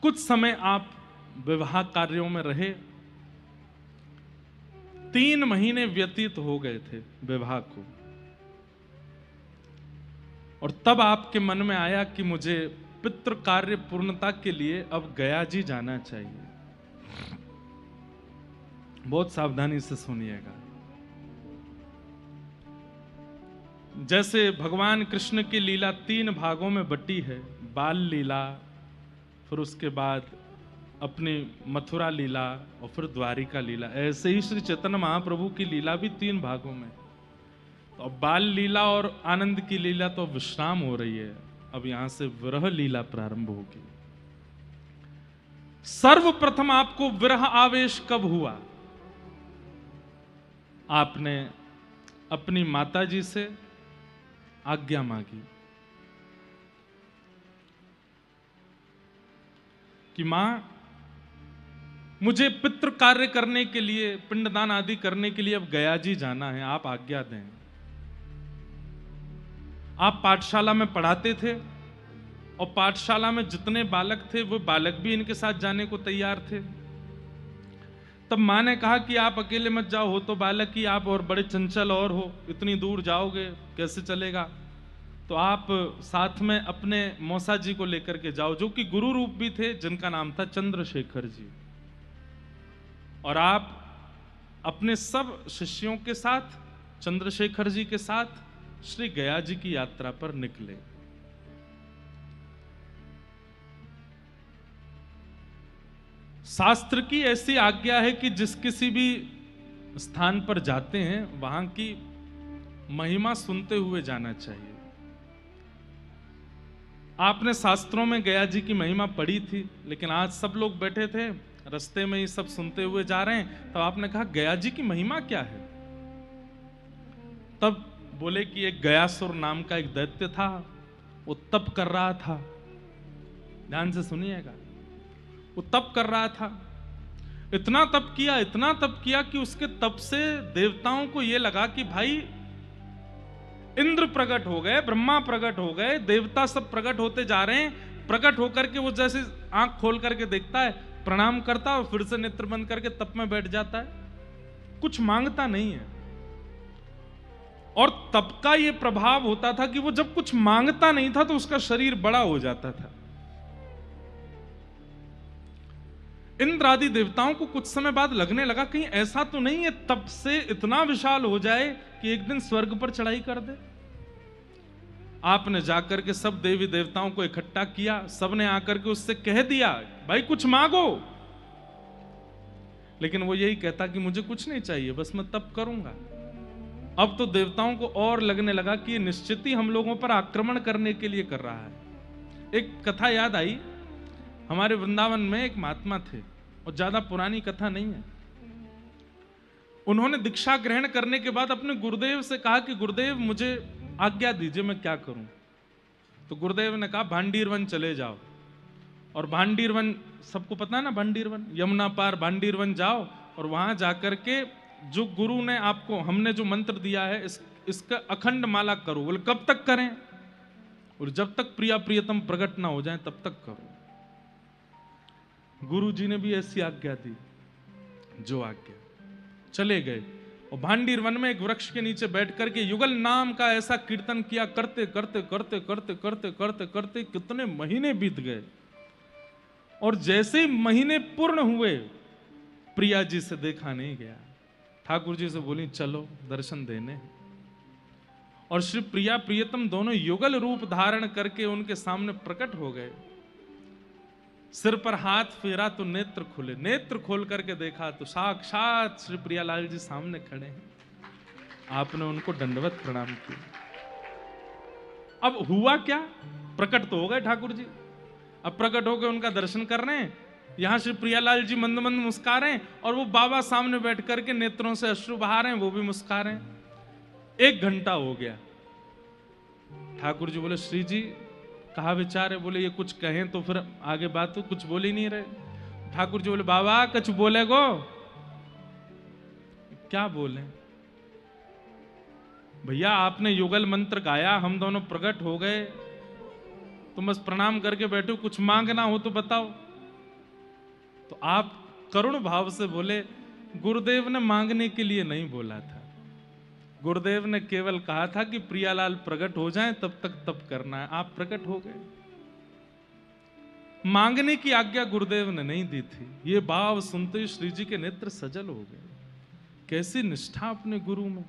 कुछ समय आप विवाह कार्यों में रहे। 3 महीने व्यतीत हो गए थे विवाह को, और तब आपके मन में आया कि मुझे पितृ कार्य पूर्णता के लिए अब गया जी जाना चाहिए। बहुत सावधानी से सुनिएगा। जैसे भगवान कृष्ण की लीला 3 भागों में बटी है, बाल लीला, फिर उसके बाद अपनी मथुरा लीला और फिर द्वारिका लीला, ऐसे ही श्री चैतन्य महाप्रभु की लीला भी 3 भागों में। तो अब बाल लीला और आनंद की लीला तो विश्राम हो रही है, अब यहां से विरह लीला प्रारंभ होगी। सर्वप्रथम आपको विरह आवेश कब हुआ? आपने अपनी माताजी से आज्ञा मांगी कि मां, मुझे पितृ कार्य करने के लिए, पिंडदान आदि करने के लिए अब गया जी जाना है, आप आज्ञा दें। आप पाठशाला में पढ़ाते थे और पाठशाला में जितने बालक थे वो बालक भी इनके साथ जाने को तैयार थे। तब मां ने कहा कि आप अकेले मत जाओ, हो तो बालक ही आप, और बड़े चंचल और हो, इतनी दूर जाओगे कैसे चलेगा? तो आप साथ में अपने मौसा जी को लेकर के जाओ, जो कि गुरु रूप भी थे, जिनका नाम था चंद्रशेखर जी। और आप अपने सब शिष्यों के साथ, चंद्रशेखर जी के साथ श्री गया जी की यात्रा पर निकले। शास्त्र की ऐसी आज्ञा है कि जिस किसी भी स्थान पर जाते हैं वहां की महिमा सुनते हुए जाना चाहिए। आपने शास्त्रों में गया जी की महिमा पढ़ी थी, लेकिन आज सब लोग बैठे थे रास्ते में ही सब सुनते हुए जा रहे हैं, तब आपने कहा गया जी की महिमा क्या है? तब बोले कि एक गयासुर नाम का एक दैत्य था, वो तप कर रहा था। ध्यान से सुनिएगा, वो तप कर रहा था, इतना तप किया, इतना तप किया कि उसके तप से देवताओं को यह लगा कि भाई इंद्र प्रकट हो गए, ब्रह्मा प्रकट हो गए, देवता सब प्रकट होते जा रहे हैं। प्रकट होकर के वो जैसे आंख खोल करके देखता है, प्रणाम करता है और फिर से नेत्र बंद करके तप में बैठ जाता है, कुछ मांगता नहीं है। और तप का ये प्रभाव होता था कि वो जब कुछ मांगता नहीं था तो उसका शरीर बड़ा हो जाता था। इंद्र आदि देवताओं को कुछ समय बाद लगने लगा कहीं ऐसा तो नहीं है तप से इतना विशाल हो जाए कि एक दिन स्वर्ग पर चढ़ाई कर दे। आपने जाकर के सब देवी देवताओं को इकट्ठा किया, सबने आकर के उससे कह दिया भाई कुछ मांगो, लेकिन वो यही कहता कि मुझे कुछ नहीं चाहिए, बस मैं तप करूंगा। अब तो देवताओं को और लगने लगा कि ये निश्चित ही हम लोगों पर आक्रमण करने के लिए कर रहा है। एक कथा याद आई, हमारे वृंदावन में एक महात्मा थे, और ज्यादा पुरानी कथा नहीं है। उन्होंने दीक्षा ग्रहण करने के बाद अपने गुरुदेव से कहा कि गुरुदेव मुझे आज्ञा दीजिए, मैं क्या करूं? तो गुरुदेव ने कहा भांडीर वन चले जाओ। और भांडीर वन सबको पता है ना, भांडीर वन यमुना पार भांडीर वन जाओ, और वहां जाकर के जो गुरु ने आपको, हमने जो मंत्र दिया है इसका अखंड माला करो। बोले कब तक करें? और जब तक प्रिया प्रियतम प्रकट ना हो जाए तब तक करो। गुरु जी ने भी ऐसी आज्ञा दी, जो आज्ञा। चले गए और भांडीर वन में एक वृक्ष के नीचे बैठ करके युगल नाम का ऐसा कीर्तन किया, करते करते करते करते करते करते करते कितने महीने बीत गए। और जैसे ही महीने पूर्ण हुए, प्रिया जी से देखा नहीं गया। ठाकुर जी से बोली चलो दर्शन देने। और श्री प्रिया प्रियतम दोनों युगल रूप धारण करके उनके सामने प्रकट हो गए। सिर पर हाथ फेरा तो नेत्र खुले, नेत्र खोल करके देखा तो साक्षात श्री प्रियालाल जी सामने खड़े हैं। आपने उनको दंडवत प्रणाम किया। अब हुआ क्या? प्रकट तो हो गए ठाकुर जी, अब प्रकट होकर उनका दर्शन कर रहे हैं। यहां श्री प्रियालाल जी मंद मंद मुस्कुरा रहे हैं, और वो बाबा सामने बैठ करके नेत्रों से अश्रु बहा रहे हैं, वो भी मुस्कुरा रहे हैं। 1 घंटा हो गया। ठाकुर जी बोले श्री जी कहा विचार है? बोले ये कुछ कहें तो फिर आगे बात, तो कुछ बोल ही नहीं रहे। ठाकुर जी बोले बाबा कुछ बोले गो? क्या बोले भैया, आपने युगल मंत्र गाया, हम दोनों प्रकट हो गए, तुम बस प्रणाम करके बैठो, कुछ मांगना हो तो बताओ। तो आप करुण भाव से बोले, गुरुदेव ने मांगने के लिए नहीं बोला था, गुरुदेव ने केवल कहा था कि प्रियालाल प्रकट हो जाएं, तब तक तप करना है। आप प्रकट हो गए, मांगने की आज्ञा गुरुदेव ने नहीं दी थी। ये भाव सुनते ही श्री जी के नेत्र सजल हो गए। कैसी निष्ठा अपने गुरु में।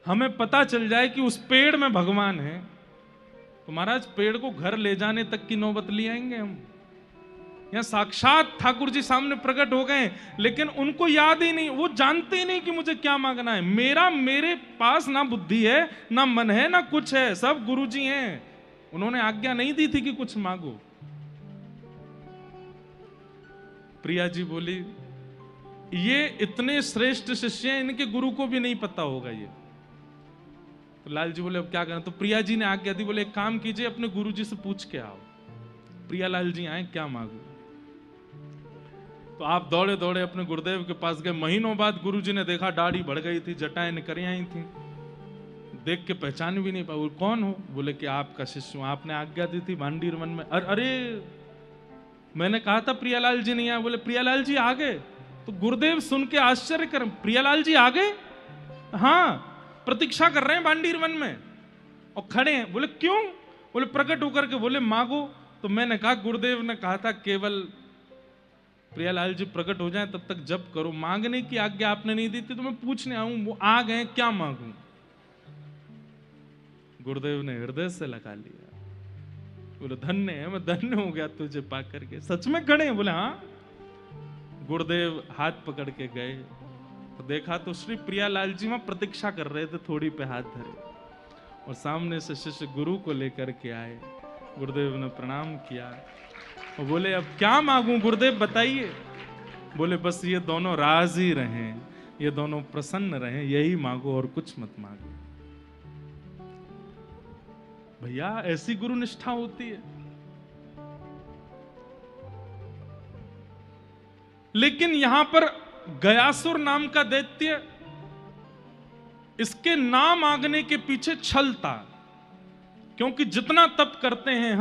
हमें पता चल जाए कि उस पेड़ में भगवान है तो महाराज पेड़ को घर ले जाने तक की नौबत ले आएंगे हम। यहां साक्षात ठाकुर जी सामने प्रकट हो गए, लेकिन उनको याद ही नहीं, वो जानते ही नहीं कि मुझे क्या मांगना है। मेरे पास ना बुद्धि है, ना मन है, ना कुछ है, सब गुरु जी हैं। उन्होंने आज्ञा नहीं दी थी कि कुछ मांगो। प्रिया जी बोली, ये इतने श्रेष्ठ शिष्य हैं, इनके गुरु को भी नहीं पता होगा ये। तो लाल जी बोले अब क्या करना। तो प्रिया जी ने आज्ञा दी, बोले एक काम कीजिए, अपने गुरु जी से पूछ के आओ। प्रिया लाल जी आए, क्या मांगू। तो आप दौड़े दौड़े अपने गुरुदेव के पास गए। महीनों बाद गुरु जी ने देखा दाढ़ी बढ़ गई थी, जटाएं निकल आई थी, देख के पहचान भी नहीं पाए। कौन हो। बोले कि आपका शिष्य हूं, आपने आज्ञा दी थी भांडीर वन में। अरे मैंने कहा था प्रियालाल जी नहीं आए। बोले प्रियालाल जी आ गए। तो गुरुदेव सुन के आश्चर्य कर, प्रियालाल जी आ गए? हाँ, प्रतीक्षा कर रहे हैं भांडीर वन में और खड़े हैं। बोले क्यों। बोले प्रकट होकर के बोले मांगो। तो मैंने कहा गुरुदेव ने कहा था केवल प्रियालाल जी प्रकट हो जाएं तब तक जप करो, मांगने की आज्ञा आपने नहीं दी थी, तो मैं पूछने आऊं, वो आ गए, क्या मांगूं। गुरुदेव ने हृदय से लगा लिया। बोले धन्य है, मैं धन्य हो गया तुझे पा करके। सच में खड़े हैं। बोले हाँ। गुरुदेव हाथ पकड़ के गए तो देखा तो श्री प्रियालाल जी वहां प्रतीक्षा कर रहे थे, थोड़ी पे हाथ धरे, और सामने से शिष्य गुरु को लेकर के आए। गुरुदेव ने प्रणाम किया और बोले अब क्या मांगूं गुरुदेव बताइए। बोले बस ये दोनों राजी रहें, ये दोनों प्रसन्न रहें, यही मांगो और कुछ मत मांगो। भैया ऐसी गुरु निष्ठा होती है। लेकिन यहां पर गयासुर नाम का दैत्य, इसके नाम मांगने के पीछे छल था। क्योंकि जितना तप करते हैं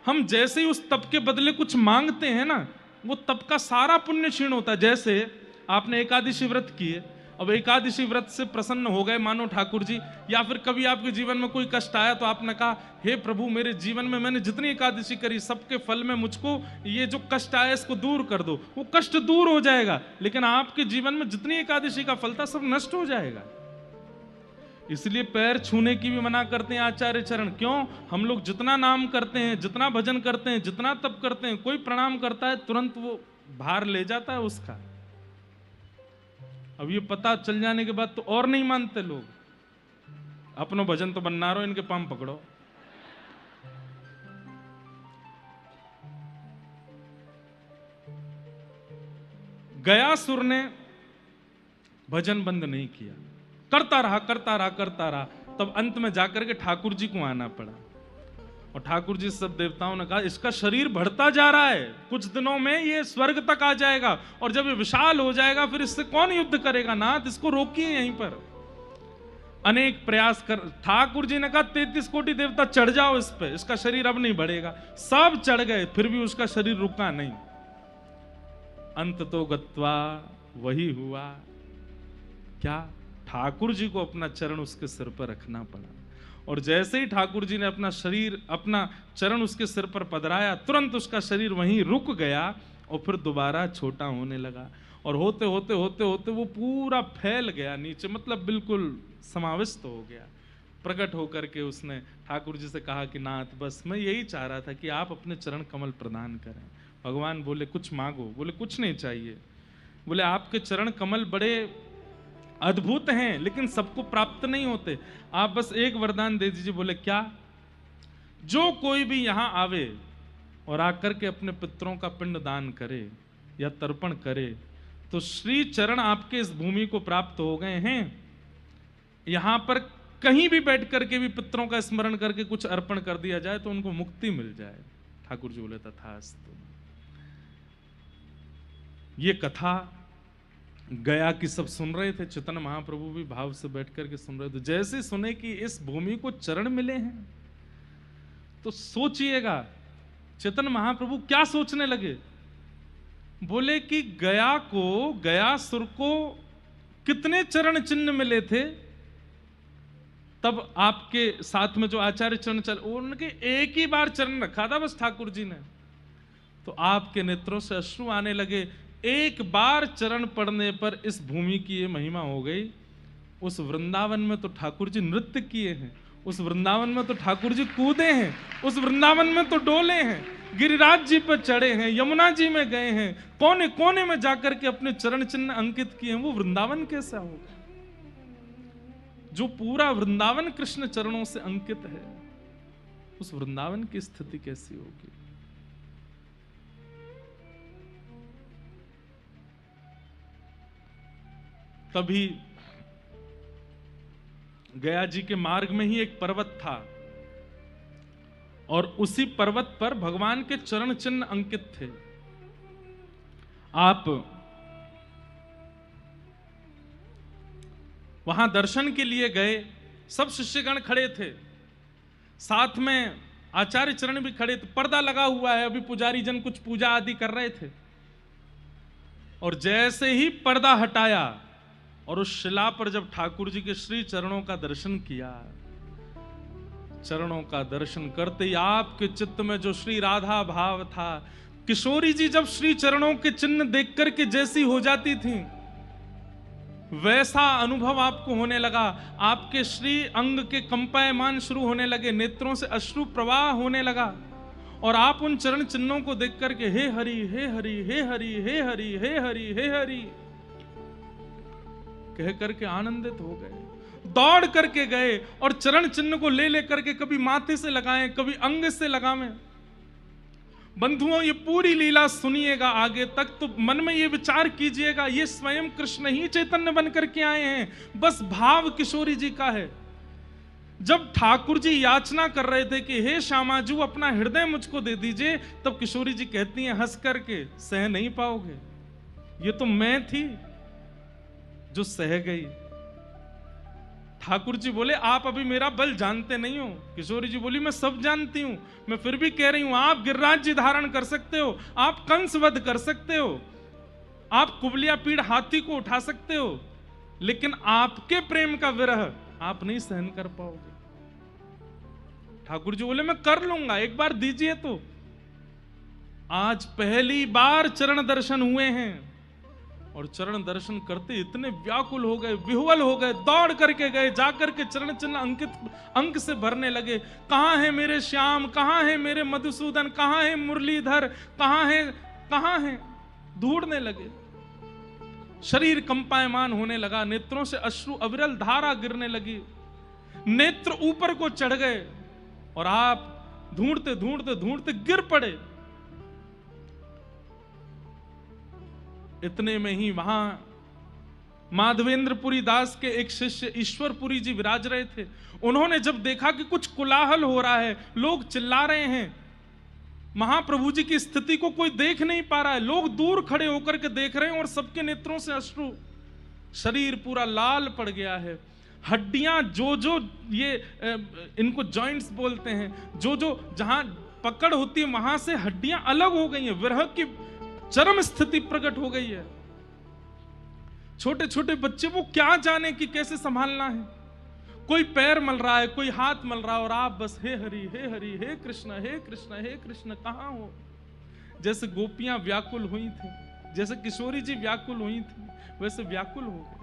हम जैसे ही उस तप के बदले कुछ मांगते हैं ना, वो तप का सारा पुण्य क्षीण होता है। जैसे आपने एकादशी व्रत किए, अब एकादशी व्रत से प्रसन्न हो गए मानो ठाकुर जी, या फिर कभी आपके जीवन में कोई कष्ट आया तो आपने कहा हे प्रभु मेरे जीवन में मैंने जितनी एकादशी करी सबके फल में मुझको ये जो कष्ट आया इसको दूर कर दो। वो कष्ट दूर हो जाएगा, लेकिन आपके जीवन में जितनी एकादशी का फल था सब नष्ट हो जाएगा। इसलिए पैर छूने की भी मना करते हैं आचार्य चरण। क्यों। हम लोग जितना नाम करते हैं, जितना भजन करते हैं, जितना तप करते हैं, कोई प्रणाम करता है तुरंत वो भार ले जाता है उसका। अब ये पता चल जाने के बाद तो और नहीं मानते लोग। अपनो भजन तो बनना रहो, इनके पाम पकड़ो। गयासुर ने भजन बंद नहीं किया, करता रहा। तब अंत में जाकर के ठाकुर जी को आना पड़ा, और ठाकुर जी सब देवताओं ने कहा इसका शरीर बढ़ता जा रहा है, कुछ दिनों में ये स्वर्ग तक आ जाएगा, और जब ये विशाल हो जाएगा फिर इससे कौन युद्ध करेगा। नाथ इसको रोकिए यहीं पर। अनेक प्रयास कर, ठाकुर जी ने कहा 33 कोटि देवता चढ़ जाओ इस पे, इसका शरीर अब नहीं बढ़ेगा। सब चढ़ गए, फिर भी उसका शरीर रुका नहीं। अंत तो गत्वा वही हुआ क्या, ठाकुर जी को अपना चरण उसके सिर पर रखना पड़ा, और जैसे ही ठाकुर जी ने अपना चरण उसके सिर पर पधराया, तुरंत उसका शरीर वहीं रुक गया और फिर दोबारा छोटा होने लगा, और होते होते होते होते वो पूरा फैल गया नीचे, मतलब बिल्कुल समाविष्ट हो गया। प्रकट होकर के उसने ठाकुर जी से कहा कि नाथ बस मैं यही चाह रहा था कि आप अपने चरण कमल प्रदान करें। भगवान बोले कुछ मांगो। बोले कुछ नहीं चाहिए। बोले आपके चरण कमल बड़े अद्भुत हैं, लेकिन सबको प्राप्त नहीं होते, आप बस एक वरदान दे दीजिए। बोले क्या। जो कोई भी यहां आवे और आकर के अपने पितरों का पिंड दान करे या तर्पण करे तो श्री चरण आपके इस भूमि को प्राप्त हो गए हैं। यहां पर कहीं भी बैठ करके भी पितरों का स्मरण करके कुछ अर्पण कर दिया जाए तो उनको मुक्ति मिल जाए। ठाकुर जी बोले तथास्तु। ये कथा गया कि सब सुन रहे थे, चैतन्य महाप्रभु भी भाव से बैठ करके सुन रहे थे। जैसे सुने कि इस भूमि को चरण मिले हैं तो सोचिएगा चैतन्य महाप्रभु क्या सोचने लगे, बोले कि गयासुर को कितने चरण चिन्ह मिले थे, तब आपके साथ में जो आचार्य चरण चल, उनके एक ही बार चरण रखा था बस ठाकुर जी ने, तो आपके नेत्रों से अश्रु आने लगे। एक बार चरण पड़ने पर इस भूमि की ये महिमा हो गई। उस वृंदावन में तो ठाकुर जी नृत्य किए हैं, उस वृंदावन में तो ठाकुर जी कूदे हैं, उस वृंदावन में तो डोले हैं, गिरिराज जी पर चढ़े हैं, यमुना जी में गए हैं, कोने कोने में जाकर के अपने चरण चिन्ह अंकित किए हैं। वो वृंदावन कैसा होगा? जो पूरा वृंदावन कृष्ण चरणों से अंकित है, उस वृंदावन की स्थिति कैसी होगी? तभी गया जी के मार्ग में ही एक पर्वत था और उसी पर्वत पर भगवान के चरण चिन्ह अंकित थे। आप वहां दर्शन के लिए गए, सब शिष्यगण खड़े थे, साथ में आचार्य चरण भी खड़े थे, पर्दा लगा हुआ है, अभी पुजारी जन कुछ पूजा आदि कर रहे थे। और जैसे ही पर्दा हटाया और उस शिला पर जब ठाकुर जी के श्री चरणों का दर्शन किया, चरणों का दर्शन करते ही आपके चित्त में जो श्री राधा भाव था, किशोरी जी जब श्री चरणों के चिन्ह देख करके जैसी हो जाती थी, वैसा अनुभव आपको होने लगा। आपके श्री अंग के कंपायमान शुरू होने लगे, नेत्रों से अश्रु प्रवाह होने लगा और आप उन चरण चिन्हों को देख करके हे हरि हे हरि हे हरि हे हरि हे हरि हे हरि कह करके आनंदित हो गए। दौड़ करके गए और चरण चिन्ह को ले लेकर के कभी माथे से लगाएं, कभी अंग से लगावें। बंधुओं, ये पूरी लीला सुनिएगा आगे तक, तो मन में ये विचार कीजिएगा, ये स्वयं कृष्ण ही चैतन्य बन करके आए हैं, बस भाव किशोरी जी का है। जब ठाकुर जी याचना कर रहे थे कि हे श्यामाजू अपना हृदय मुझको दे दीजिए, तब किशोरी जी कहती हैं हंस करके, सह नहीं पाओगे, ये तो मैं थी जो सह गई। ठाकुर जी बोले आप अभी मेरा बल जानते नहीं हो। किशोरी जी बोली मैं सब जानती हूं, मैं फिर भी कह रही हूं, आप गिरिराज जी धारण कर सकते हो, आप कंस वध कर सकते हो, आप कुबलिया पीड़ हाथी को उठा सकते हो, लेकिन आपके प्रेम का विरह आप नहीं सहन कर पाओगे। ठाकुर जी बोले मैं कर लूंगा, एक बार दीजिए। तो आज पहली बार चरण दर्शन हुए हैं और चरण दर्शन करते इतने व्याकुल हो गए, विह्वल हो गए, दौड़ करके गए, जाकर के चरण चिन्ह अंकित अंक से भरने लगे। कहां है मेरे श्याम, कहां है मेरे मधुसूदन, कहां है मुरलीधर, कहां है, ढूंढने लगे। शरीर कंपायमान होने लगा, नेत्रों से अश्रु अविरल धारा गिरने लगी, नेत्र ऊपर को चढ़ गए और आप ढूंढते ढूंढते ढूंढते गिर पड़े। इतने में ही वहां माधवेंद्रपुरी दास के एक शिष्य ईश्वरपुरी जी विराज रहे थे। उन्होंने जब देखा कि कुछ कोलाहल हो रहा है, लोग चिल्ला रहे हैं, महाप्रभु जी की स्थिति को कोई देख नहीं पा रहा है, लोग दूर खड़े होकर के देख रहे हैं और सबके नेत्रों से अश्रु, शरीर पूरा लाल पड़ गया है, हड्डियां जो ये इनको जॉइंट्स बोलते हैं, जो जहां पकड़ होती है वहां से हड्डियां अलग हो गई हैं, विरह की चरम स्थिति प्रकट हो गई है। छोटे छोटे बच्चे वो क्या जाने कि कैसे संभालना है, कोई पैर मल रहा है, कोई हाथ मल रहा है और आप बस हे हरि हे हरि हे कृष्ण हे कृष्ण हे कृष्ण, कहां हो। जैसे गोपियां व्याकुल हुई थी, जैसे किशोरी जी व्याकुल हुई थी, वैसे व्याकुल हो गए।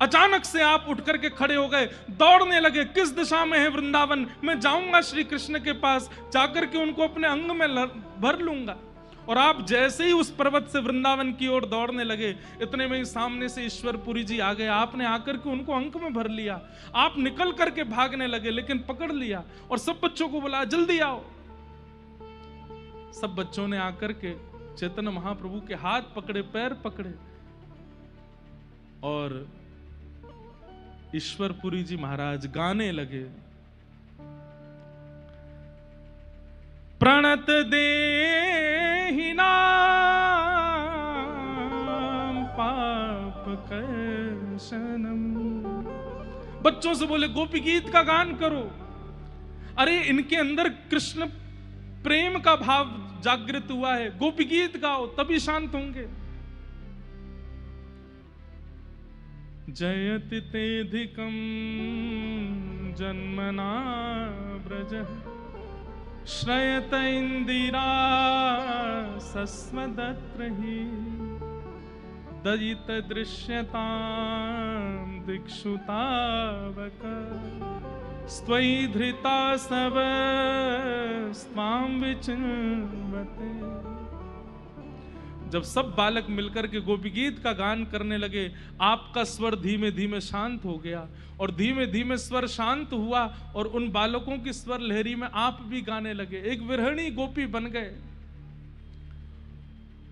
अचानक से आप उठ करके खड़े हो गए, दौड़ने लगे, किस दिशा में है वृंदावन, मैं जाऊंगा श्री कृष्ण के पास, जाकर के उनको अपने अंग में भर लूंगा। और आप जैसे ही उस पर्वत से वृंदावन की ओर दौड़ने लगे, इतने में ही सामने से ईश्वरपुरी जी आ गए। आपने आकर के उनको अंक में भर लिया, आप निकल करके भागने लगे, लेकिन पकड़ लिया और सब बच्चों को बुलाया जल्दी आओ। सब बच्चों ने आकर के चैतन्य महाप्रभु के हाथ पकड़े, पैर पकड़े और ईश्वरपुरी जी महाराज गाने लगे, प्रणत देहि नाम पाप कर्षणम। बच्चों से बोले गोपी गीत का गान करो। अरे इनके अंदर कृष्ण प्रेम का भाव जागृत हुआ है। गोपी गीत गाओ तभी शांत होंगे। जयति तेधिकं जन्मना ब्रजः श्रयत इंदिरा सस्मदत्रहि दयित दृश्यतां दिक्षुतावक स्त्वयि धृता सब स्वां विचिन्वते। जब सब बालक मिलकर के गोपी गीत का गान करने लगे, आपका स्वर धीमे धीमे शांत हो गया और धीमे धीमे स्वर शांत हुआ और उन बालकों की स्वर लहरी में आप भी गाने लगे। एक विरहणी गोपी बन गए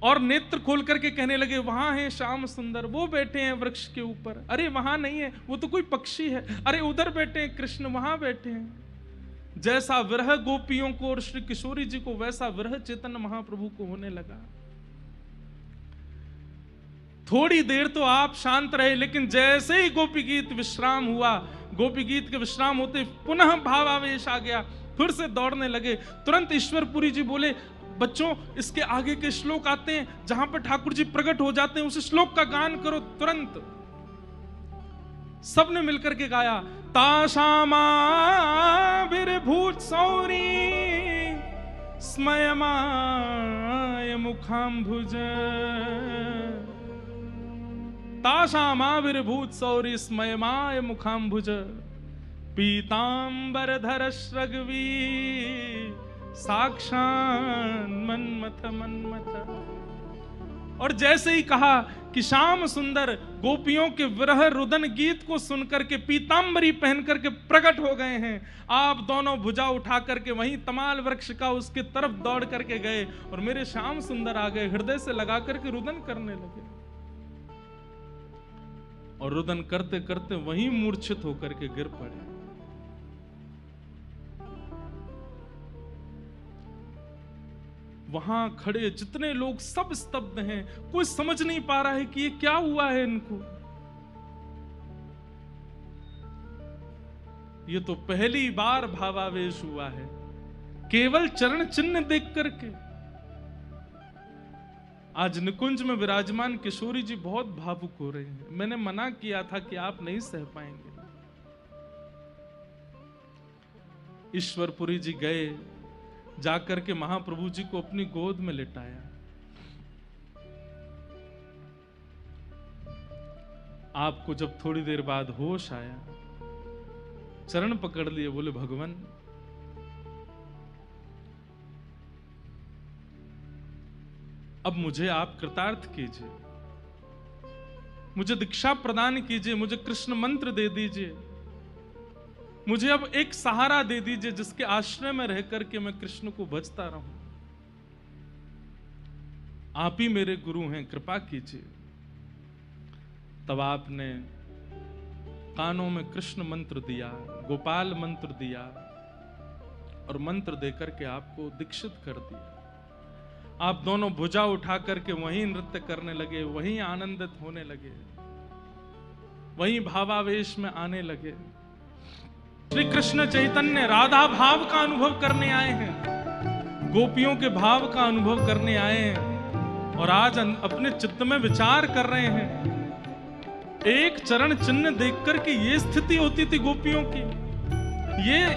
और नेत्र खोल करके कहने लगे, वहां है श्याम सुंदर, वो बैठे हैं वृक्ष के ऊपर। अरे वहां नहीं है, वो तो कोई पक्षी है। अरे उधर बैठे हैं कृष्ण, वहां बैठे हैं। जैसा विरह गोपियों को और श्री किशोरी जी को, वैसा विरह चेतन महाप्रभु को होने लगा। थोड़ी देर तो आप शांत रहे, लेकिन जैसे ही गोपी गीत विश्राम हुआ, गोपी गीत के विश्राम होते पुनः भावावेश आ गया, फिर से दौड़ने लगे। तुरंत ईश्वरपुरी जी बोले, बच्चों इसके आगे के श्लोक आते हैं जहां पर ठाकुर जी प्रकट हो जाते हैं, उस श्लोक का गान करो। तुरंत सबने मिलकर के गाया, ताशामाविर्भूत सौरी स्मयमाय मुखाम्भुज ताशामाविर्भूत सौरी स्मयमाय मुखाम्भुज पीतांबरधर श्रगवी साक्षान मन्मथ मन्मथ। और जैसे ही कहा कि श्याम सुंदर गोपियों के विरह रुदन गीत को सुनकर के पीतांबरी पहन करके प्रकट हो गए हैं, आप दोनों भुजा उठा करके वहीं तमाल वृक्ष का उसके तरफ दौड़ करके गए और मेरे श्याम सुंदर आ गए, हृदय से लगा करके रुदन करने लगे और रुदन करते करते वहीं मूर्छित होकर के गिर पड़े। वहां खड़े जितने लोग सब स्तब्ध हैं, कोई समझ नहीं पा रहा है कि ये क्या हुआ है इनको। ये तो पहली बार भावावेश हुआ है, केवल चरण चिन्ह देख करके। आज निकुंज में विराजमान किशोरी जी बहुत भावुक हो रहे हैं। मैंने मना किया था कि आप नहीं सह पाएंगे। ईश्वरपुरी जी गए, जाकर के महाप्रभु जी को अपनी गोद में लिटाया। आपको जब थोड़ी देर बाद होश आया, चरण पकड़ लिए, बोले भगवान अब मुझे आप कृतार्थ कीजिए, मुझे दीक्षा प्रदान कीजिए, मुझे कृष्ण मंत्र दे दीजिए, मुझे अब एक सहारा दे दीजिए जिसके आश्रय में रह करके मैं कृष्ण को भजता रहूं। आप ही मेरे गुरु हैं, कृपा कीजिए। तब आपने कानों में कृष्ण मंत्र दिया, गोपाल मंत्र दिया और मंत्र देकर के आपको दीक्षित कर दिया। आप दोनों भुजा उठा करके वहीं नृत्य करने लगे, वहीं आनंदित होने लगे, वहीं भावावेश में आने लगे। श्री कृष्ण चैतन्य राधा भाव का अनुभव करने आए हैं, गोपियों के भाव का अनुभव करने आए हैं और आज अपने चित्त में विचार कर रहे हैं। एक चरण चिन्ह देख करके ये स्थिति होती थी गोपियों की,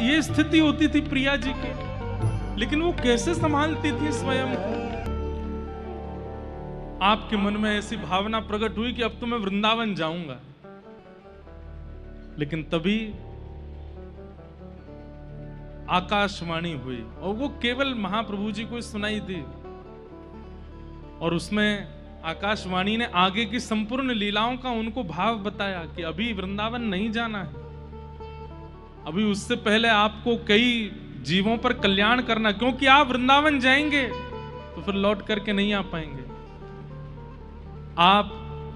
ये स्थिति होती थी प्रिया जी की, लेकिन वो कैसे संभालती थी स्वयं को। आपके मन में ऐसी भावना प्रकट हुई कि अब तो मैं वृंदावन जाऊंगा, लेकिन तभी आकाशवाणी हुई और वो केवल महाप्रभु जी को सुनाई दी और उसमें आकाशवाणी ने आगे की संपूर्ण लीलाओं का उनको भाव बताया कि अभी वृंदावन नहीं जाना है, अभी उससे पहले आपको कई जीवों पर कल्याण करना, क्योंकि आप वृंदावन जाएंगे तो फिर लौट करके नहीं आ पाएंगे। आप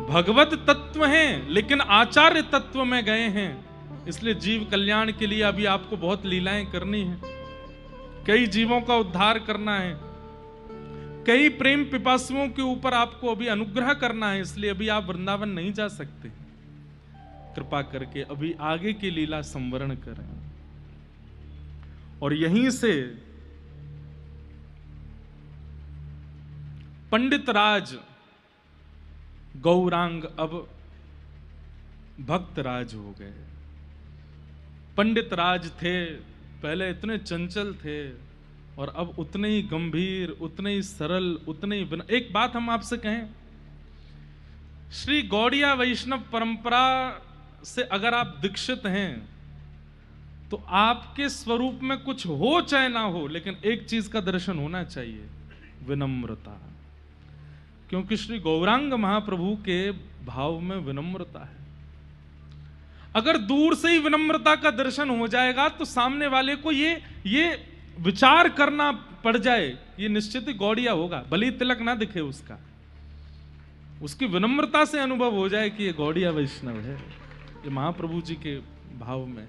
भगवत तत्व हैं लेकिन आचार्य तत्व में गए हैं, इसलिए जीव कल्याण के लिए अभी आपको बहुत लीलाएं करनी है, कई जीवों का उद्धार करना है, कई प्रेम पिपासुओं के ऊपर आपको अभी अनुग्रह करना है, इसलिए अभी आप वृंदावन नहीं जा सकते। कृपा करके अभी आगे की लीला संवरण करें। और यहीं से पंडित राज गौरांग अब भक्त राज हो गए। पंडित राज थे पहले इतने चंचल थे और अब उतने ही गंभीर, उतने ही सरल, उतने ही एक बात हम आपसे कहें, श्री गौड़िया वैष्णव परंपरा से अगर आप दीक्षित हैं तो आपके स्वरूप में कुछ हो चाहे ना हो, लेकिन एक चीज का दर्शन होना चाहिए, विनम्रता। क्योंकि श्री गौरांग महाप्रभु के भाव में विनम्रता है। अगर दूर से ही विनम्रता का दर्शन हो जाएगा तो सामने वाले को ये विचार करना पड़ जाए, ये निश्चित ही गौड़िया होगा, भले ही तिलक ना दिखे उसका, उसकी विनम्रता से अनुभव हो जाए कि ये गौड़िया वैष्णव है, ये महाप्रभु जी के भाव में।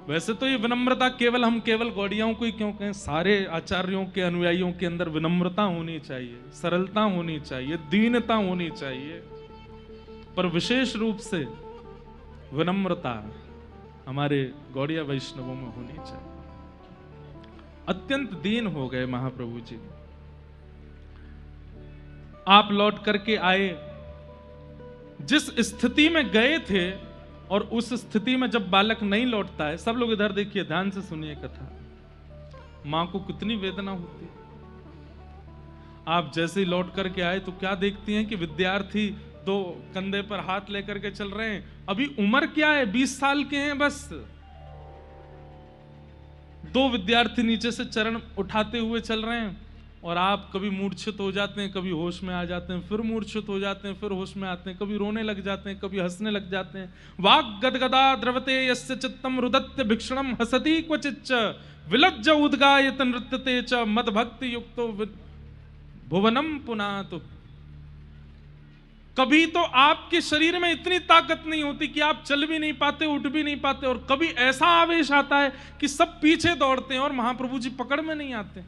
वैसे तो ये विनम्रता हम केवल गौड़ियाओं को ही क्यों कहें, सारे आचार्यों के अनुयायियों के अंदर विनम्रता होनी चाहिए, सरलता होनी चाहिए, दीनता होनी चाहिए, पर विशेष रूप से विनम्रता हमारे गौड़िया वैष्णवों में होनी चाहिए। अत्यंत दीन हो गए महाप्रभु जी। आप लौट करके आए, जिस स्थिति में गए थे और उस स्थिति में जब बालक नहीं लौटता है, सब लोग इधर देखिए, ध्यान से सुनिए कथा, मां को कितनी वेदना होती है। आप जैसे ही लौट करके आए तो क्या देखती हैं कि विद्यार्थी दो कंधे पर हाथ लेकर के चल रहे हैं। अभी उम्र क्या है, 20 साल के हैं बस। दो विद्यार्थी नीचे से चरण उठाते हुए चल रहे हैं और आप कभी मूर्छित हो जाते हैं, कभी होश में आ जाते हैं, फिर मूर्छित हो जाते हैं, फिर होश में आते हैं, कभी रोने लग जाते हैं, कभी हंसने लग जाते हैं। वाक् गदगदा द्रवते यस्य चित्तम रुदत्य भिक्षणम हसति क्वचिच्च विलज्ज उद्गायत नृत्यते च मदभक्ति युक्तो भुवनम पुनातु। कभी तो आपके शरीर में इतनी ताकत नहीं होती कि आप चल भी नहीं पाते, उठ भी नहीं पाते, और कभी ऐसा आवेश आता है कि सब पीछे दौड़ते हैं और महाप्रभु जी पकड़ में नहीं आते।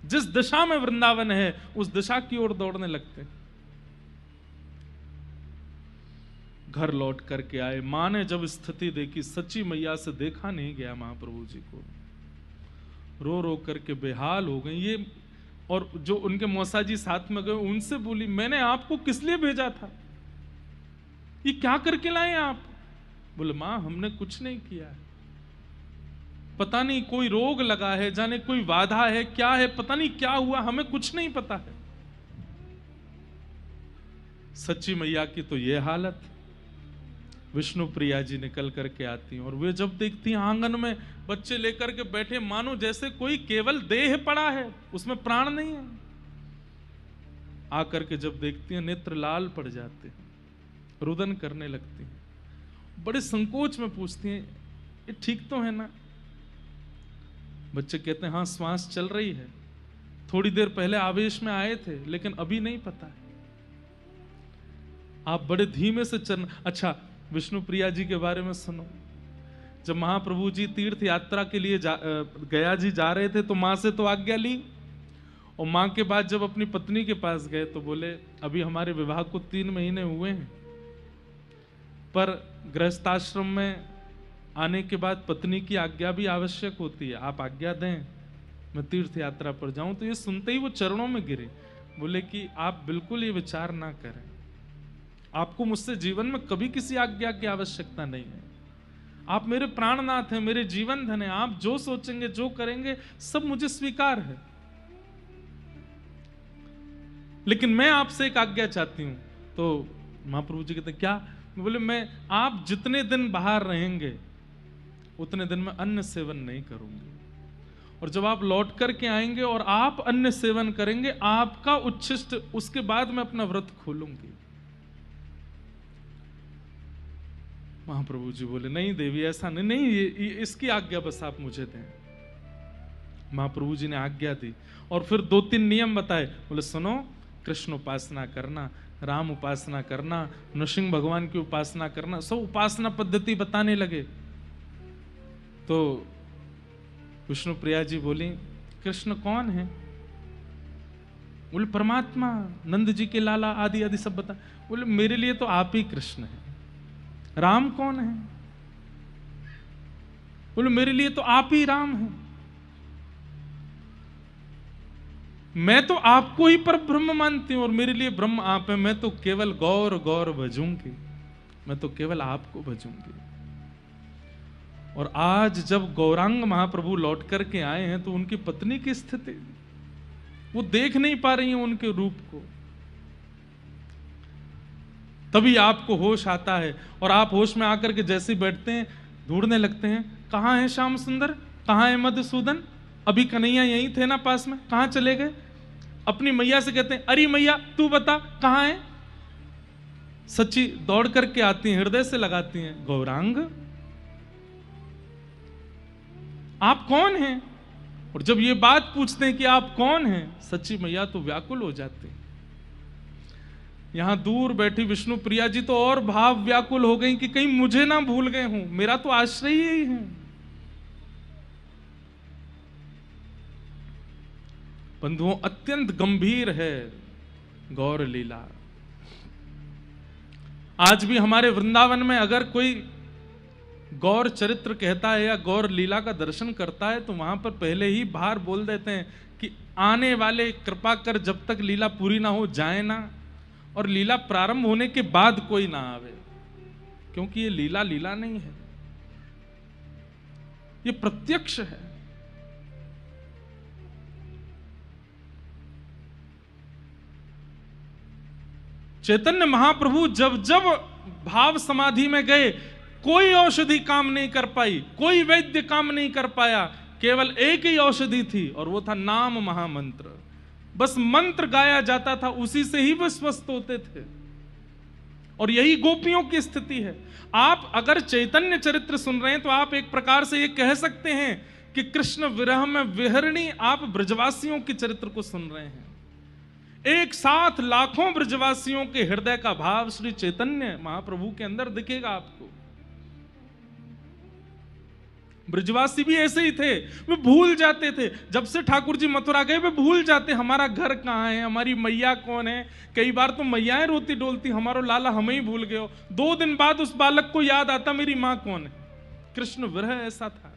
जिस दिशा में वृंदावन है उस दिशा की ओर दौड़ने लगते हैं। घर लौट करके आए, मां ने जब स्थिति देखी, सच्ची मैया से देखा नहीं गया महाप्रभु जी को, रो रो करके बेहाल हो गई। ये और जो उनके मौसा जी साथ में गए, उनसे बोली, मैंने आपको किस लिए भेजा था, ये क्या करके लाए आप? बोले, मां हमने कुछ नहीं किया है, पता नहीं कोई रोग लगा है, जाने कोई बाधा है, क्या है, पता नहीं क्या हुआ, हमें कुछ नहीं पता है। सच्ची मैया की तो ये हालत। विष्णु प्रिया जी निकल करके आती हैं और वे जब देखती हैं आंगन में बच्चे लेकर के बैठे, मानो जैसे कोई केवल देह पड़ा है, उसमें प्राण नहीं है। आकर के जब देखती हैं नेत्र लाल पड़ जाते हैं, रुदन करने लगती हैं, बड़े संकोच में पूछती हैं, ये ठीक तो है ना? बच्चे कहते हैं, हाँ श्वास चल रही है, थोड़ी देर पहले आवेश में आए थे लेकिन अभी नहीं पता है। आप बड़े धीमे से चलना। अच्छा, विष्णु प्रिया जी के बारे में सुनो। जब महाप्रभु जी तीर्थ यात्रा के लिए गया जी जा रहे थे तो मां से तो आज्ञा ली, और मां के बाद जब अपनी पत्नी के पास गए तो बोले, अभी हमारे विवाह को 3 महीने हुए हैं, पर गृहस्थाश्रम में आने के बाद पत्नी की आज्ञा भी आवश्यक होती है, आप आज्ञा दें मैं तीर्थ यात्रा पर जाऊं। तो ये सुनते ही वो चरणों में गिरे, बोले कि आप बिल्कुल ये विचार ना करें, आपको मुझसे जीवन में कभी किसी आज्ञा की आवश्यकता नहीं है, आप मेरे प्राणनाथ हैं, मेरे जीवन धन हैं, आप जो सोचेंगे जो करेंगे सब मुझे स्वीकार है, लेकिन मैं आपसे एक आज्ञा चाहती हूं। तो महाप्रभु जी कहते, क्या? बोले, मैं आप जितने दिन बाहर रहेंगे उतने दिन में अन्न सेवन नहीं करूंगी, और जब आप लौट करके आएंगे और आप अन्न सेवन करेंगे, आपका उच्छिष्ट, उसके बाद मैं अपना व्रत खोलूंगी। महाप्रभु जी बोले, नहीं देवी ऐसा नहीं, नहीं ये इसकी आज्ञा बस आप मुझे दें। महाप्रभु जी ने आज्ञा दी और फिर 2-3 नियम बताए। बोले, सुनो, कृष्ण उपासना करना, राम उपासना करना, नृसिंह भगवान की उपासना करना, सब उपासना पद्धति बताने लगे। तो विष्णु प्रिया जी बोली, कृष्ण कौन है? बोले, परमात्मा, नंद जी के लाला, आदि आदि सब बता। बोले, मेरे लिए तो आप ही कृष्ण है। राम कौन है? बोले, मेरे लिए तो आप ही राम हैं। मैं तो आपको ही पर ब्रह्म मानती हूं और मेरे लिए ब्रह्म आप है। मैं तो केवल गौर गौर भजूंगी, मैं तो केवल आपको भजूंगी। और आज जब गौरांग महाप्रभु लौट करके आए हैं तो उनकी पत्नी की स्थिति, वो देख नहीं पा रही हैं उनके रूप को। तभी आपको होश आता है और आप होश में आकर के जैसे बैठते हैं ढूंढने लगते हैं, कहां है श्याम सुंदर, कहां है मधुसूदन, अभी कन्हैया यहीं थे ना पास में, कहां चले गए। अपनी मैया से कहते हैं, अरे मैया तू बता कहां है। सच्ची दौड़ करके आती हैं, हृदय से लगाती हैं, गौरांग आप कौन हैं। और जब ये बात पूछते हैं कि आप कौन हैं, सच्ची मैया तो व्याकुल हो जाती हैं। यहां दूर बैठी विष्णु प्रिया जी तो और भाव व्याकुल हो गई कि कहीं मुझे ना भूल गए हूं, मेरा तो आश्रय ही है। बंधुओं, अत्यंत गंभीर है गौर लीला। आज भी हमारे वृंदावन में अगर कोई गौर चरित्र कहता है या गौर लीला का दर्शन करता है तो वहां पर पहले ही बाहर बोल देते हैं कि आने वाले कृपा कर जब तक लीला पूरी ना हो जाए ना, और लीला प्रारंभ होने के बाद कोई ना आवे, क्योंकि ये लीला लीला नहीं है, ये प्रत्यक्ष है। चैतन्य महाप्रभु जब जब भाव समाधि में गए, कोई औषधि काम नहीं कर पाई, कोई वैद्य काम नहीं कर पाया, केवल एक ही औषधि थी और वो था नाम महामंत्र। बस मंत्र गाया जाता था, उसी से ही वे स्वस्थ होते थे। और यही गोपियों की स्थिति है। आप अगर चैतन्य चरित्र सुन रहे हैं तो आप एक प्रकार से ये कह सकते हैं कि कृष्ण विरह में विहरणी आप ब्रजवासियों के चरित्र को सुन रहे हैं। एक साथ लाखों ब्रजवासियों के हृदय का भाव श्री चैतन्य महाप्रभु के अंदर दिखेगा आपको। ब्रजवासी भी ऐसे ही थे, वे भूल जाते थे। जब से ठाकुर जी मथुरा गए वे भूल जाते, हमारा घर कहाँ है, हमारी मैया कौन है। कई बार तो मैयाएं रोती डोलती, हमारो लाला हमें ही भूल गए हो। 2 दिन बाद उस बालक को याद आता मेरी मां कौन है। कृष्ण विरह ऐसा था।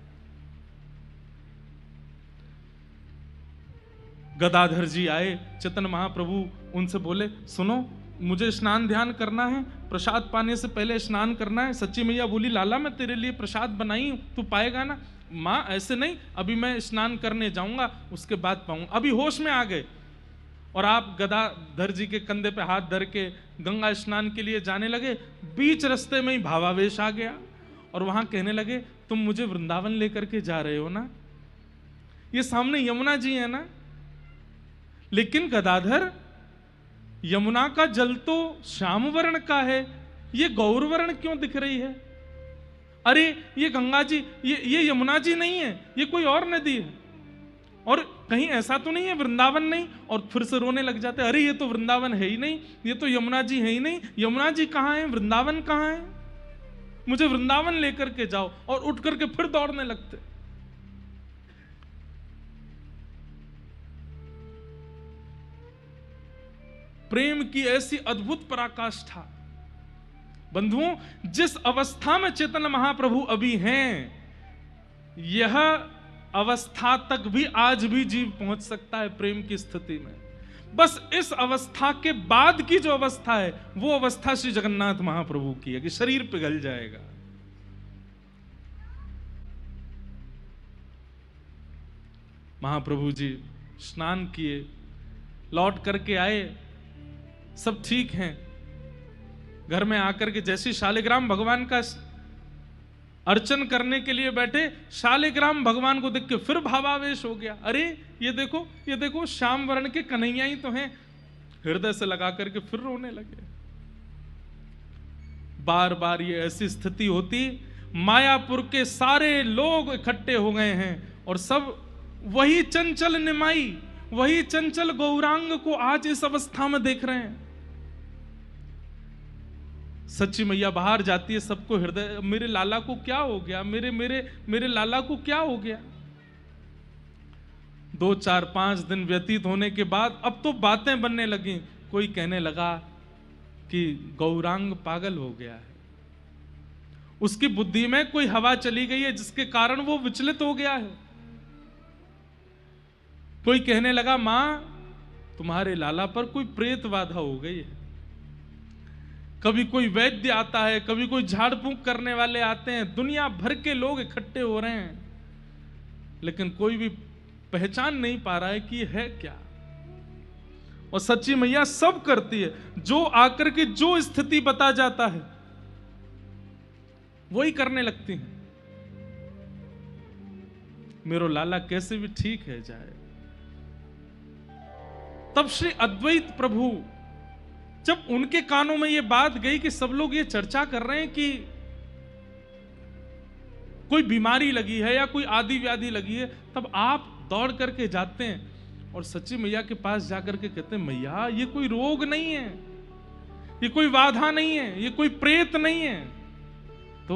गदाधर जी आए, चैतन्य महाप्रभु उनसे बोले, सुनो मुझे स्नान ध्यान करना है, प्रसाद पाने से पहले स्नान करना है। सच्ची मैया बोली, लाला मैं तेरे लिए प्रसाद बनाई हूं, तू पाएगा ना। माँ ऐसे नहीं, अभी मैं स्नान करने जाऊंगा उसके बाद पाऊंगा। अभी होश में आ गए और आप गदाधर जी के कंधे पे हाथ धर के गंगा स्नान के लिए जाने लगे। बीच रास्ते में ही भावावेश आ गया और वहां कहने लगे, तुम मुझे वृंदावन लेकर के जा रहे हो ना, ये सामने यमुना जी है ना। लेकिन गदाधर, यमुना का जल तो श्याम वर्ण का है, ये गौर वर्ण क्यों दिख रही है। अरे ये गंगा जी, ये यमुना जी नहीं है, ये कोई और नदी है। और कहीं ऐसा तो नहीं है वृंदावन नहीं। और फिर से रोने लग जाते, अरे ये तो वृंदावन है ही नहीं, ये तो यमुना जी है ही नहीं। यमुना जी कहाँ है, वृंदावन कहाँ है, मुझे वृंदावन लेकर के जाओ। और उठ करके फिर दौड़ने लगते। प्रेम की ऐसी अद्भुत पराकाष्ठा। बंधुओं, जिस अवस्था में चैतन्य महाप्रभु अभी हैं, यह अवस्था तक भी आज भी जीव पहुंच सकता है प्रेम की स्थिति में। बस इस अवस्था के बाद की जो अवस्था है, वो अवस्था श्री जगन्नाथ महाप्रभु की है कि शरीर पिघल जाएगा। महाप्रभु जी स्नान किए, लौट करके आए, सब ठीक हैं। घर में आकर के जैसे शालिग्राम भगवान का अर्चन करने के लिए बैठे, शालिग्राम भगवान को देख के फिर भावावेश हो गया। अरे ये देखो श्याम वर्ण के कन्हैया ही तो हैं। हृदय से लगा करके फिर रोने लगे। बार बार ये ऐसी स्थिति होती, मायापुर के सारे लोग इकट्ठे हो गए हैं और सब वही चंचल निमाई, वही चंचल गौरांग को आज इस अवस्था में देख रहे हैं। सच्ची मैया बाहर जाती है, सबको हृदय, मेरे लाला को क्या हो गया, मेरे लाला को क्या हो गया। 2, 4, 5 दिन व्यतीत होने के बाद अब तो बातें बनने लगी। कोई कहने लगा कि गौरांग पागल हो गया है, उसकी बुद्धि में कोई हवा चली गई है जिसके कारण वो विचलित हो गया है। कोई कहने लगा, मां तुम्हारे लाला पर कोई प्रेत बाधा हो गई है। कभी कोई वैद्य आता है, कभी कोई झाड़ फूंक करने वाले आते हैं, दुनिया भर के लोग इकट्ठे हो रहे हैं, लेकिन कोई भी पहचान नहीं पा रहा है कि ये है क्या। और सच्ची मैया सब करती है, जो आकर के जो स्थिति बता जाता है वही करने लगती है। मेरो लाला कैसे भी ठीक है जाए। तब श्री अद्वैत प्रभु जब उनके कानों में यह बात गई कि सब लोग ये चर्चा कर रहे हैं कि कोई बीमारी लगी है या कोई आदि व्याधि लगी है, तब आप दौड़ करके जाते हैं और सच्ची मैया के पास जाकर के कहते हैं, मैया ये कोई रोग नहीं है, ये कोई बाधा नहीं है, ये कोई प्रेत नहीं है, तो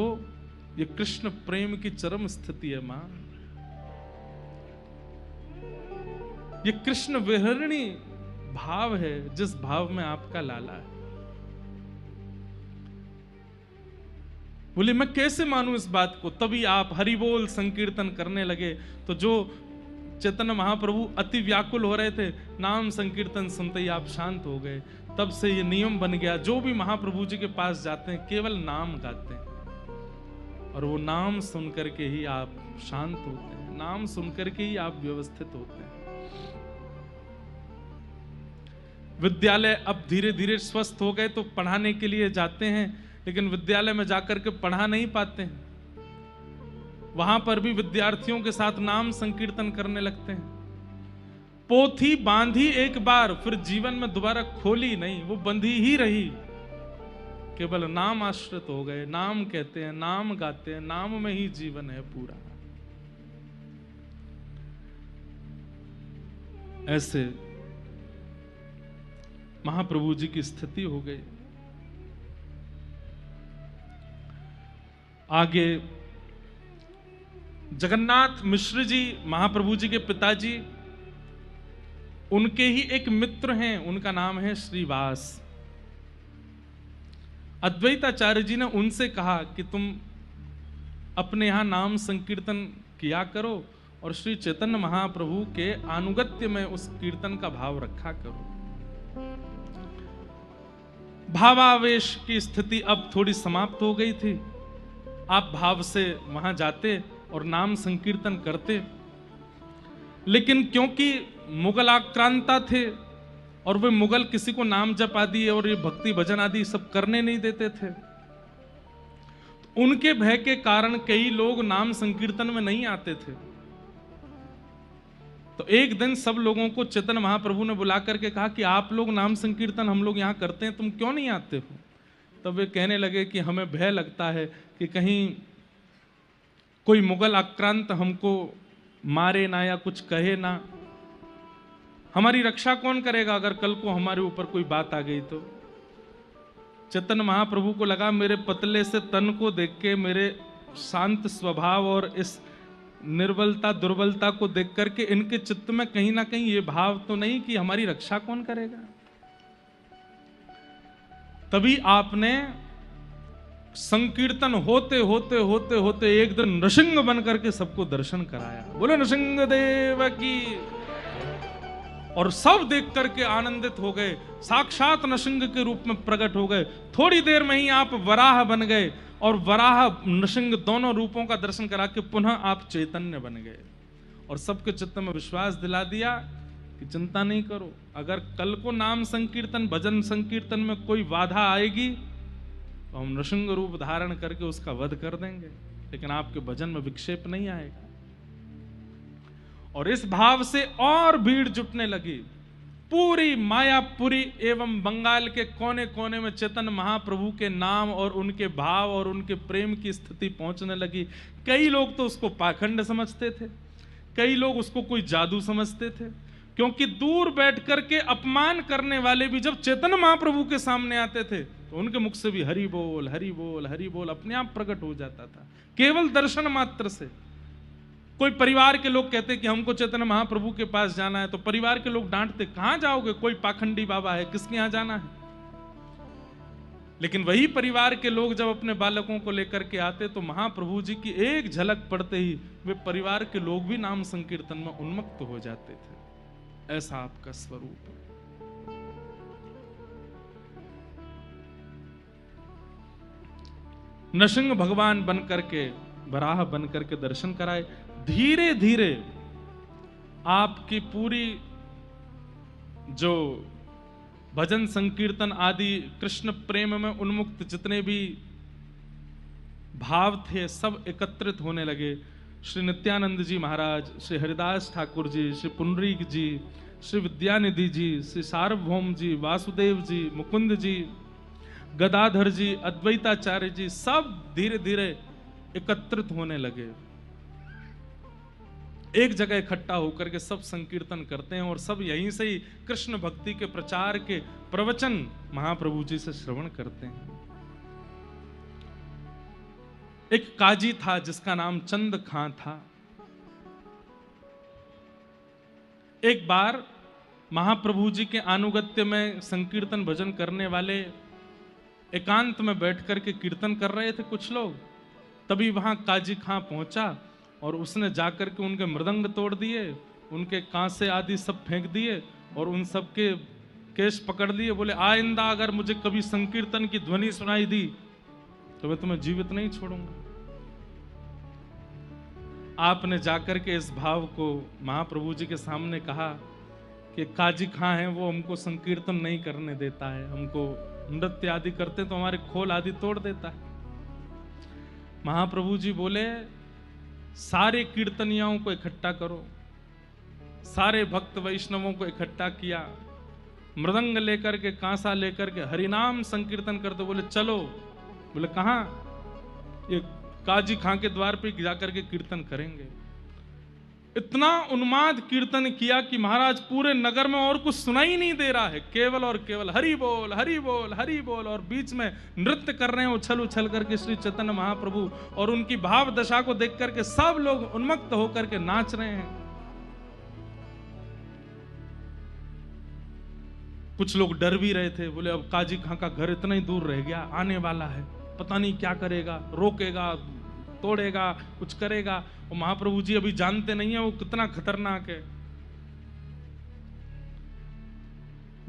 ये कृष्ण प्रेम की चरम स्थिति है मां। ये कृष्ण विहरणी भाव है जिस भाव में आपका लाला है। बोले मैं कैसे मानूं इस बात को। तभी आप हरि बोल संकीर्तन करने लगे, तो जो चैतन्य महाप्रभु अति व्याकुल हो रहे थे, नाम संकीर्तन सुनते ही आप शांत हो गए। तब से ये नियम बन गया, जो भी महाप्रभु जी के पास जाते हैं केवल नाम गाते हैं, और वो नाम सुन करके ही आप शांत होते हैं, नाम सुन करके ही आप व्यवस्थित होते हैं। विद्यालय अब धीरे धीरे स्वस्थ हो गए तो पढ़ाने के लिए जाते हैं, लेकिन विद्यालय में जाकर के पढ़ा नहीं पाते हैं। वहां पर भी विद्यार्थियों के साथ नाम संकीर्तन करने लगते हैं। पोथी बांधी एक बार, फिर जीवन में दोबारा खोली नहीं, वो बंधी ही रही, केवल नाम आश्रित हो गए। नाम कहते हैं, नाम गाते हैं, नाम में ही जीवन है पूरा। ऐसे महाप्रभु जी की स्थिति हो गई। आगे जगन्नाथ मिश्र जी, महाप्रभु जी के पिताजी, उनके ही एक मित्र हैं, उनका नाम है श्रीवास। अद्वैताचार्य जी ने उनसे कहा कि तुम अपने यहां नाम संकीर्तन किया करो और श्री चैतन्य महाप्रभु के अनुगत्य में उस कीर्तन का भाव रखा करो। भावावेश की स्थिति अब थोड़ी समाप्त हो गई थी। आप भाव से वहां जाते और नाम संकीर्तन करते, लेकिन क्योंकि मुगल आक्रांता थे और वे मुगल किसी को नाम जप आदि और ये भक्ति भजन आदि सब करने नहीं देते थे, तो उनके भय के कारण कई लोग नाम संकीर्तन में नहीं आते थे। तो एक दिन सब लोगों को चैतन्य महाप्रभु ने बुला करके कहा कि आप लोग नाम संकीर्तन हम लोग यहाँ करते हैं, तुम क्यों नहीं आते हो। तब वे कहने लगे कि हमें भय लगता है कि कहीं कोई मुगल आक्रांत हमको मारे ना या कुछ कहे ना, हमारी रक्षा कौन करेगा अगर कल को हमारे ऊपर कोई बात आ गई तो। चैतन्य महाप्रभु को लगा मेरे पतले से तन को देख के, मेरे शांत स्वभाव और इस निर्बलता दुर्बलता को देख करके इनके चित्त में कहीं ना कहीं ये भाव तो नहीं कि हमारी रक्षा कौन करेगा। तभी आपने संकीर्तन होते होते होते होते एक दिन नृसिंह बन करके सबको दर्शन कराया। बोले नृसिंह देव की। और सब देख करके आनंदित हो गए, साक्षात नृसिंह के रूप में प्रकट हो गए। थोड़ी देर में ही आप वराह बन गए और वराह नृसिंह दोनों रूपों का दर्शन करा के पुनः आप चैतन्य बन गए और सबके चित्त में विश्वास दिला दिया कि चिंता नहीं करो, अगर कल को नाम संकीर्तन भजन संकीर्तन में कोई बाधा आएगी तो हम नृसिंह रूप धारण करके उसका वध कर देंगे, लेकिन आपके भजन में विक्षेप नहीं आएगा। और इस भाव से और भीड़ जुटने लगी। पूरी मायापुरी एवं बंगाल के कोने कोने में चैतन्य महाप्रभु के नाम और उनके भाव और उनके प्रेम की स्थिति पहुंचने लगी। कई लोग तो उसको पाखंड समझते थे, कई लोग उसको कोई जादू समझते थे, क्योंकि दूर बैठ करके अपमान करने वाले भी जब चैतन्य महाप्रभु के सामने आते थे तो उनके मुख से भी हरि बोल हरि बोल हरि बोल अपने आप प्रकट हो जाता था, केवल दर्शन मात्र से। कोई परिवार के लोग कहते कि हमको चैतन्य महाप्रभु के पास जाना है, तो परिवार के लोग डांटते, कहां जाओगे, कोई पाखंडी बाबा है, किसके यहां जाना है। लेकिन वही परिवार के लोग जब अपने बालकों को लेकर के आते तो महाप्रभु जी की एक झलक पड़ते ही वे परिवार के लोग भी नाम संकीर्तन में उन्मत्त हो जाते थे। ऐसा आपका स्वरूप है। नृसिंह भगवान बन करके, वराह बन करके दर्शन कराए। धीरे धीरे आपकी पूरी जो भजन संकीर्तन आदि कृष्ण प्रेम में उन्मुक्त जितने भी भाव थे सब एकत्रित होने लगे। श्री नित्यानंद जी महाराज, श्री हरिदास ठाकुर जी, श्री पुंडरीक जी, श्री विद्यानिधि जी, श्री सार्वभौम जी, वासुदेव जी, मुकुंद जी, गदाधर जी, अद्वैताचार्य जी, सब धीरे धीरे एकत्रित होने लगे। एक जगह इकट्ठा होकर के सब संकीर्तन करते हैं और सब यहीं से ही कृष्ण भक्ति के प्रचार के प्रवचन महाप्रभु जी से श्रवण करते हैं। एक काजी था जिसका नाम चंद खां था। एक बार महाप्रभु जी के अनुगत्य में संकीर्तन भजन करने वाले एकांत में बैठ करके कीर्तन कर रहे थे कुछ लोग। तभी वहां काजी खां पहुंचा और उसने जाकर के उनके मृदंग तोड़ दिए, उनके कांसे आदि सब फेंक दिए और उन सब के केश पकड़ लिए। बोले आइंदा अगर मुझे कभी संकीर्तन की ध्वनि सुनाई दी तो मैं तुम्हें जीवित नहीं छोड़ूंगा। आपने जाकर के इस भाव को महाप्रभु जी के सामने कहा कि काजी खां है, वो हमको संकीर्तन नहीं करने देता है, हमको नृत्य आदि करते तो हमारे खोल आदि तोड़ देता है। महाप्रभु जी बोले सारे कीर्तनियों को इकट्ठा करो। सारे भक्त वैष्णवों को इकट्ठा किया, मृदंग लेकर के, कांसा लेकर के हरिनाम संकीर्तन करते। बोले चलो। बोले कहां? ये काजी खां के द्वार पे जाकर के कीर्तन करेंगे। इतना उन्माद कीर्तन किया कि महाराज पूरे नगर में और कुछ सुनाई नहीं दे रहा है, केवल और केवल हरि बोल हरि बोल हरि बोल। और बीच में नृत्य कर रहे हैं उछल उछल करके श्री चैतन्य महाप्रभु, और उनकी भाव दशा को देख करके सब लोग उन्मत्त होकर के नाच रहे हैं। कुछ लोग डर भी रहे थे, बोले अब काजी खां का घर इतना ही दूर रह गया, आने वाला है, पता नहीं क्या करेगा, रोकेगा, तोड़ेगा, कुछ करेगा। और महाप्रभु जी अभी जानते नहीं है वो कितना खतरनाक है।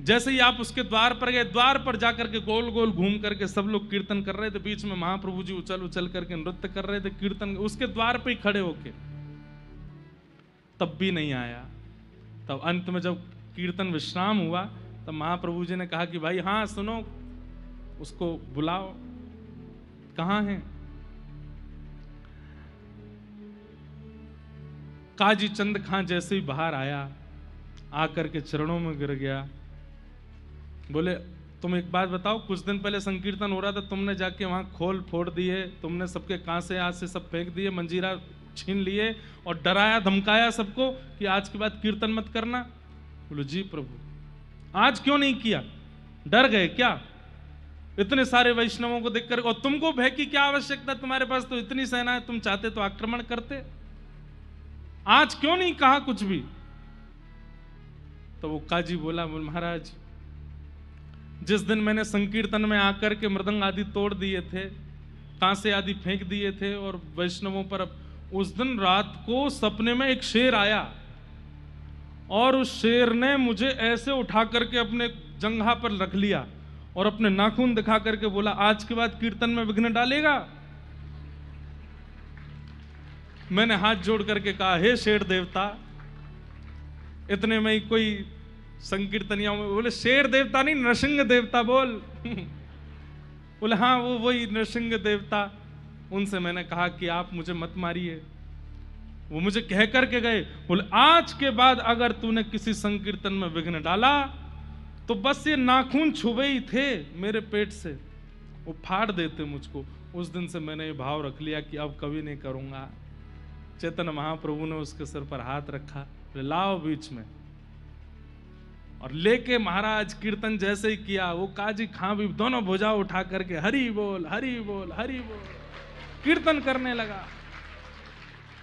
जैसे ही आप उसके द्वार पर गए, द्वार पर जाकर के गोल गोल घूम करके सब लोग कीर्तन कर रहे थे। बीच में महाप्रभु जी उछल उछल करके नृत्य कर रहे थे कीर्तन, उसके द्वार पे ही खड़े होके, तब भी नहीं आया। तब अंत में जब कीर्तन विश्राम हुआ तब महाप्रभु जी ने कहा कि भाई हाँ सुनो, उसको बुलाओ, कहां है? काजी चंद खां जैसे ही बाहर आया, आकर के चरणों में गिर गया। बोले तुम एक बात बताओ, कुछ दिन पहले संकीर्तन हो रहा था, तुमने जाके वहां खोल फोड़ दिए, तुमने सबके कांसे आज से सब फेंक दिए, मंजीरा छीन लिए और डराया धमकाया सबको कि आज के बाद कीर्तन मत करना। बोले जी प्रभु। आज क्यों नहीं किया? डर गए क्या? इतने सारे वैष्णवों को देखकर, और तुमको भय की क्या आवश्यकता, तुम्हारे पास तो इतनी सेना है, तुम चाहते तो आक्रमण करते। आज क्यों नहीं कहा कुछ भी? तो वो काजी बोला, बोल महाराज जिस दिन मैंने संकीर्तन में आकर के मृदंग आदि तोड़ दिए थे, कांसे आदि फेंक दिए थे और वैष्णवों पर, उस दिन रात को सपने में एक शेर आया और उस शेर ने मुझे ऐसे उठा करके अपने जंघा पर रख लिया और अपने नाखून दिखा करके बोला आज के बाद कीर्तन में विघ्न डालेगा। मैंने हाथ जोड़ करके कहा हे शेर देवता। इतने में ही कोई संकीर्तनियों में बोले शेर देवता नहीं, नृसिंह देवता बोल। बोले हाँ वो वही नृसिंह देवता। उनसे मैंने कहा कि आप मुझे मत मारिए। वो मुझे कह करके गए, बोले आज के बाद अगर तूने किसी संकीर्तन में विघ्न डाला तो बस ये नाखून छुए ही थे मेरे पेट से, वो फाड़ देते मुझको। उस दिन से मैंने ये भाव रख लिया कि अब कभी नहीं करूंगा। चैतन्य महाप्रभु ने उसके सिर पर हाथ रखा, लाओ बीच में, और लेके महाराज कीर्तन जैसे ही किया, वो काजी खां भी दोनों भुजा उठा करके हरि बोल हरि बोल हरि बोल कीर्तन करने लगा।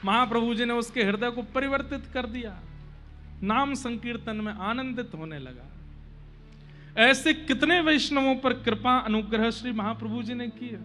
महाप्रभु जी ने उसके हृदय को परिवर्तित कर दिया, नाम संकीर्तन में आनंदित होने लगा। ऐसे कितने वैष्णवों पर कृपा अनुग्रह श्री महाप्रभु जी ने किए।